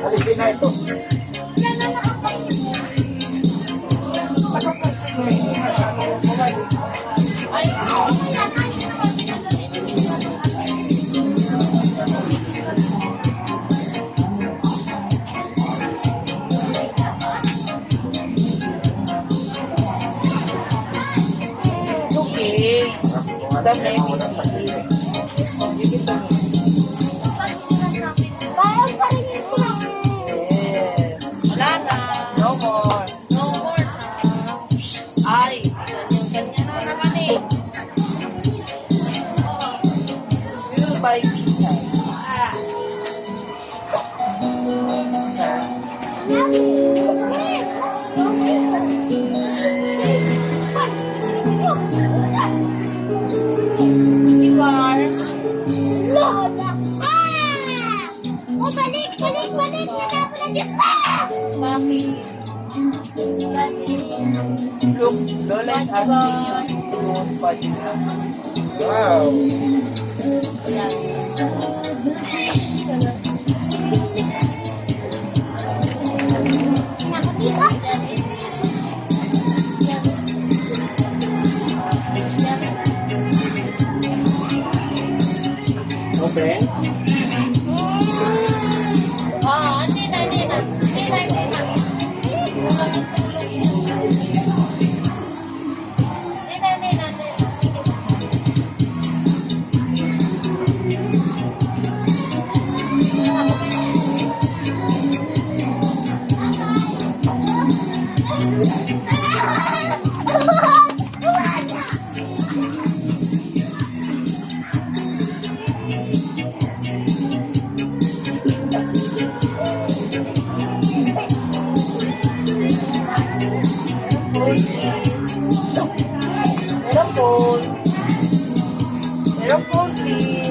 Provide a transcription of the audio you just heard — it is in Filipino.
Alisin na ito. Okay. The medicine. Give it to me. Yes. Wala na. No more. No more na. Ay, ganyan na naman eh. We will buy pizza. Pizza. Ibar. Lola! Oh, balik! Balik! Balik! Nanapo na Diyos pa! Bakit? Look, Lola is asking you to don't budget now. Wow. Open. Ah, hindi na, hindi na. Hindi na, hindi na. Hindi na, hindi na, hindi na. Meron po. Meron po, please.